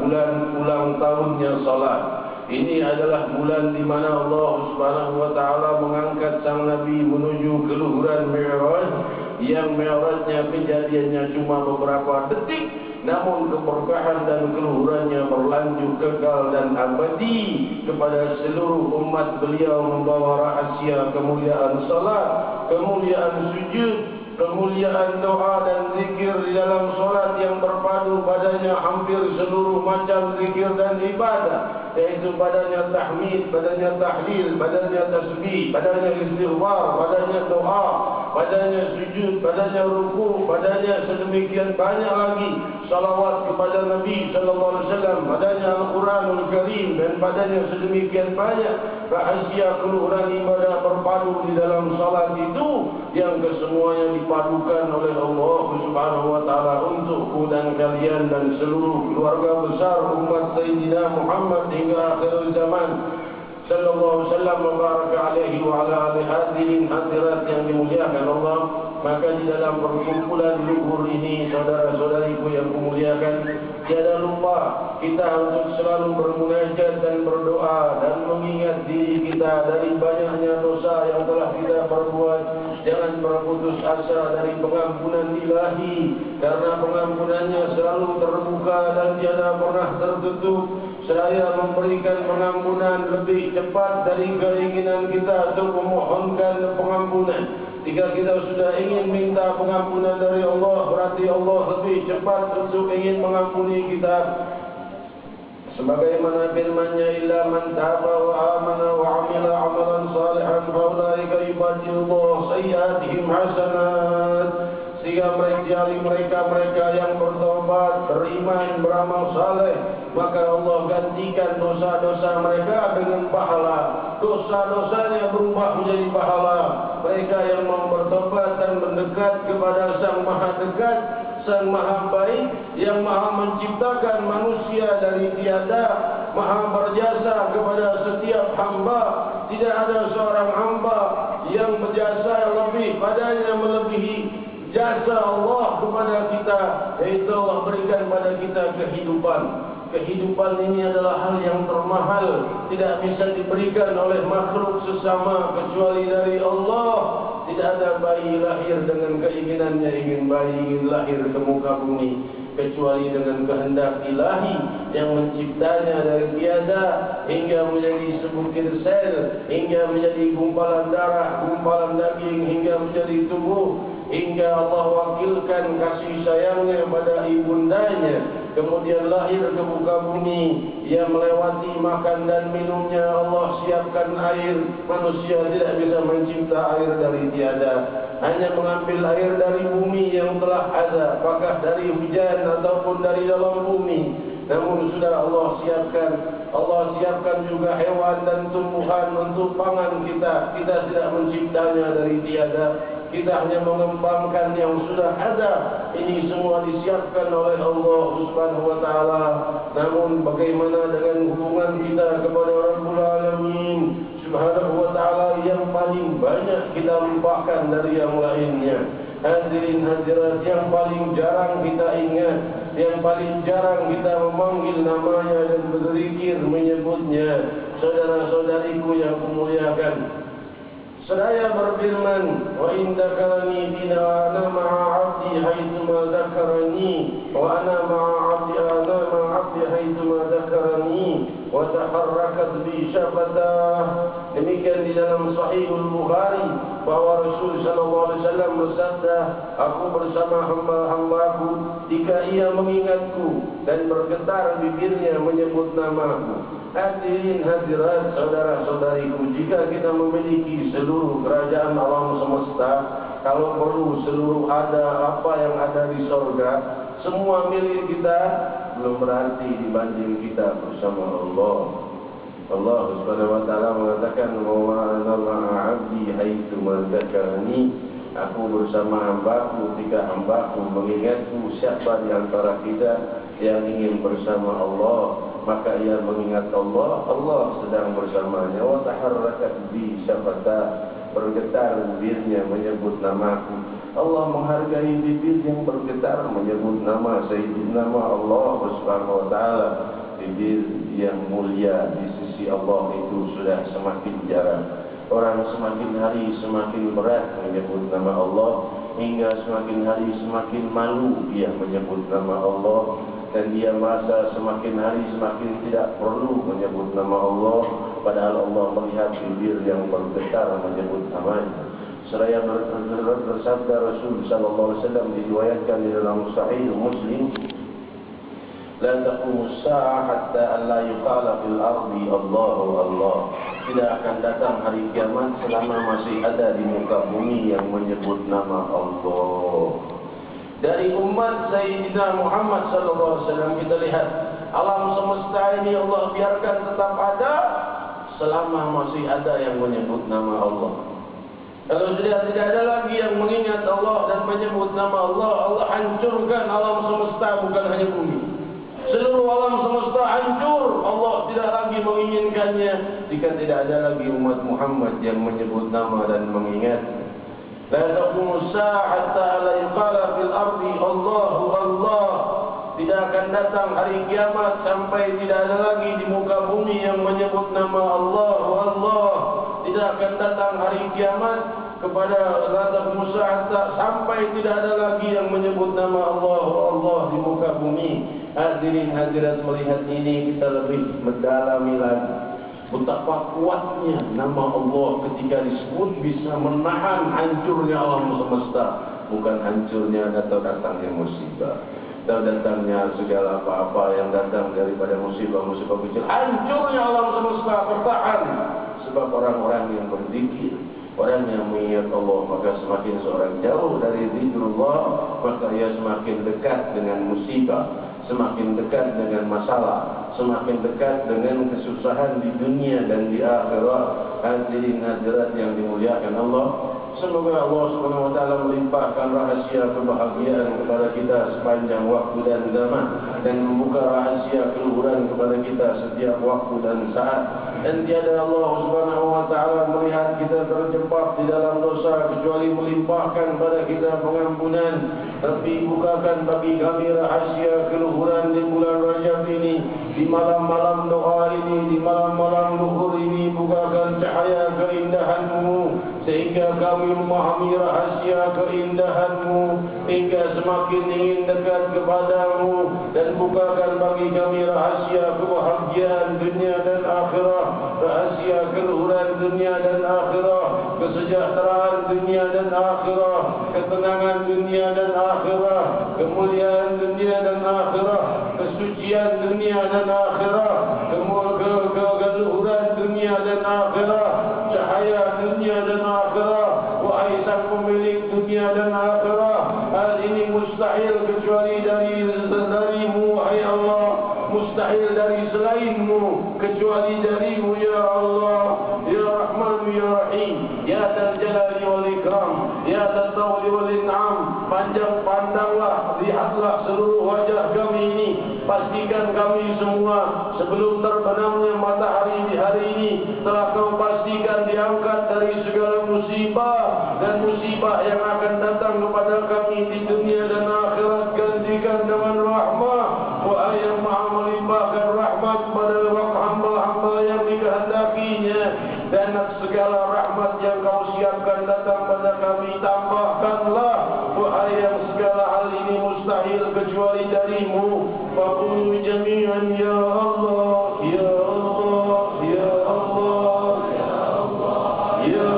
bulan ulang tahunnya salat. Ini adalah bulan di mana Allah Subhanahu wa taala mengangkat sang nabi menuju ke luhuran Mi'raj, yang Mi'rajnya kejadiannya cuma beberapa detik, namun keberkahan dan keluhurannya berlanjut kekal dan abadi kepada seluruh umat beliau, membawa rahasia kemuliaan salat, kemuliaan sujud, kemuliaan doa dan zikir di dalam solat yang berpadu padanya hampir seluruh macam zikir dan ibadah, yaitu padanya tahmid, padanya tahlil, padanya tasbih, padanya istighfar, padanya doa, padanya sujud, padanya ruku, padanya sedemikian banyak lagi salawat kepada Nabi sallallahu alaihi wasallam, padanya Al-Quranul Karim, dan padanya sedemikian banyak rahasia keluhuran ibadah berpadu di dalam salat itu, yang kesemuanya dipadukan oleh Allah Subhanahu wa taala untukku dan kalian dan seluruh keluarga besar umat Sayyidina Muhammad hingga akhir zaman sallallahu alaihi wasallam wa baraka alaihi wa ala alihi hadirin hadirat yang dimuliakan Allah. Maka di dalam perkumpulan luhur ini, saudara-saudariku yang kumuliakan, tiada lupa kita untuk selalu bermunajat dan berdoa dan mengingat diri kita dari banyaknya dosa yang telah kita perbuat. Jangan berputus asa dari pengampunan ilahi, karena pengampunannya selalu terbuka dan tiada pernah tertutup. Seraya memberikan pengampunan lebih cepat dari keinginan kita untuk memohonkan pengampunan. Jika kita sudah ingin minta pengampunan dari Allah, berarti Allah lebih cepat untuk ingin mengampuni kita. Sebagaimana firman-Nya, illa man taba wa amana wa amila amalan salihan fa ulaika yubadilullahu sayyi'atihim hasanat. Sehingga mereka yang bertobat, beriman, beramal saleh, maka Allah gantikan dosa-dosa mereka dengan pahala. Dosa-dosanya berubah menjadi pahala. Mereka yang mau bertobat dan mendekat kepada Sang Maha Dekat, Sang Maha Baik, yang Maha menciptakan manusia dari tiada, Maha berjasa kepada setiap hamba. Tidak ada seorang hamba yang berjasa lebih padanya melebihi jasa Allah kepada kita, yaitu Allah berikan pada kita kehidupan. Kehidupan ini adalah hal yang termahal, tidak bisa diberikan oleh makhluk sesama kecuali dari Allah. Tidak ada bayi lahir dengan keinginannya ingin bayi ingin lahir ke muka bumi, kecuali dengan kehendak ilahi yang menciptanya dari tiada hingga menjadi sebutir sel, hingga menjadi gumpalan darah, gumpalan daging, hingga menjadi tubuh, hingga Allah wakilkan kasih sayangnya pada ibundanya, kemudian lahir ke muka bumi. Ia melewati makan dan minumnya, Allah siapkan air. Manusia tidak bisa mencipta air dari tiada, hanya mengambil air dari bumi yang telah ada, apakah dari hujan ataupun dari dalam bumi. Namun sudah Allah siapkan juga hewan dan tumbuhan untuk pangan kita. Kita tidak menciptanya dari tiada, kita hanya mengembangkan yang sudah ada. Ini semua disiapkan oleh Allah Subhanahu wa taala. Namun bagaimana dengan hubungan kita kepada Rabbul Alamin Subhanahu wa taala yang paling banyak kita lupakan dari yang lainnya? Hadirin hadirat, yang paling jarang kita ingat, yang paling jarang kita memanggil namanya dan berzikir menyebutnya. Saudara-saudariku yang kumuliakan, seraya berfirman, wa in dzakarani bina wa ana ma'a 'abdi haitsu ma dzakarani wa ana ma'a 'abdi ana ma'a 'abdi haitsu ma dzakarani wa taharrakat bi syafatah. Demikian di dalam Sahihul Bukhari bahwa Rasul sallallahu alaihi wasallam bersabda, aku bersama hamba-hambaku jika ia mengingatku dan bergetar bibirnya menyebut namaku. Hadirin hadirat, saudara-saudariku, jika kita memiliki seluruh kerajaan alam semesta, kalau perlu seluruh ada apa yang ada di sorga, semua milik kita, belum berarti dibanding kita bersama Allah. Allah Subhanahu wa taala mengatakan, wa ana ma'a 'abdi haitsu ma dzakarani. Aku bersama hambaku jika hambaku mengingatku. Siapa di antara kita yang ingin bersama Allah, maka ia mengingat Allah, Allah sedang bersamanya. Wa taharrakat bi syafatah, bergetar bibirnya menyebut namaku. Allah menghargai bibir yang bergetar menyebut nama Sayyidina Allah Subhanahu wa taala. Bibir yang mulia di sisi Allah itu sudah semakin jarang. Orang semakin hari semakin berat menyebut nama Allah, hingga semakin hari semakin malu dia menyebut nama Allah, dan dia merasa semakin hari semakin tidak perlu menyebut nama Allah, padahal Allah melihat bibir yang bergetar menyebut namanya. Seraya bersabda Rasul sallallahu alaihi wasallam diriwayatkan di dalam Sahih Muslim, la taqumu as-sa'a hatta an la yuqala fil ardi Allahu Allah. Tidak akan datang hari kiamat selama masih ada di muka bumi yang menyebut nama Allah. Dari umat Sayyidina Muhammad sallallahu alaihi wasallam kita lihat alam semesta ini Allah biarkan tetap ada selama masih ada yang menyebut nama Allah. Kalau sudah tidak ada lagi yang mengingat Allah dan menyebut nama Allah, Allah hancurkan alam semesta, bukan hanya bumi. Seluruh alam semesta hancur. Allah tidak lagi menginginkannya jika tidak ada lagi umat Muhammad yang menyebut nama dan mengingat. La taqumu as-sa'a hatta la yuqala fil ardi Allahu Allah. Tidak akan datang hari kiamat sampai tidak ada lagi di muka bumi yang menyebut nama Allahu Allah. Tidak akan datang hari kiamat kepada Raja Musa sampai tidak ada lagi yang menyebut nama Allah Allah di muka bumi. Hadirin hadirat, melihat ini kita lebih mendalami lagi betapa kuatnya nama Allah ketika disebut bisa menahan hancurnya alam semesta, bukan hancurnya atau datangnya musibah atau datangnya segala apa-apa yang datang daripada musibah-musibah kecil. Hancurnya alam semesta bertahan sebab orang-orang yang berzikir, orang yang mengingat Allah, maka semakin seorang jauh dari zikrullah, maka ia semakin dekat dengan musibah, semakin dekat dengan masalah, semakin dekat dengan kesusahan di dunia dan di akhirat. Hadirin hadirat yang dimuliakan Allah, semoga Allah Subhanahu wa taala melimpahkan rahasia kebahagiaan kepada kita sepanjang waktu dan zaman, dan membuka rahasia keluhuran kepada kita setiap waktu dan saat. Dan tiada Allah Subhanahu wa taala melihat kita terjebak di dalam dosa kecuali melimpahkan pada kita pengampunan. Tapi bukakan bagi kami rahasia keluhuran di bulan Rajab ini, di malam-malam doa ini, di malam-malam luhur ini. Bukakan cahaya keindahan-Mu sehingga kami memahami rahasia keindahan-Mu hingga semakin ingin dekat kepada-Mu. Dan bukakan bagi kami rahasia kebahagiaan dunia dan akhirat, rahasia keluhuran dunia dan akhirat, kesejahteraan dunia dan akhirat, ketenangan dunia dan akhirat, kemuliaan dunia dan akhirat, kesucian dunia dan akhirat, keluhuran dunia dan akhirat, cahaya dunia dan akhirat. Wahai sang pemilik dunia dan akhirat, hal ini mustahil kecuali dari-Mu, wahai Allah, mustahil dari selain-Mu kecuali dari-Mu, ya Allah, ya Rahman, ya Rahim, ya Dzal Jalali wal Ikram, ya Dzal Tawli wal In'am. Panjang pandanglah, lihatlah seluruh wajah kami ini. Pastikan kami semua sebelum terbenamnya matahari di hari ini telah Kau pastikan diangkat dari segala musibah dan musibah yang akan datang kepada kami di dunia dan akhirat. Gantikan dengan rahmat, wahai yang maha melimpahkan rahmat kepada hamba-hamba yang dikehendakinya, dan segala rahmat yang Kau siapkan datang pada kami tambahkanlah, wahai yang segala hal ini mustahil kecuali dari-Mu. Faqulu jami'an ya Allah, ya Allah, ya Allah, ya Allah, ya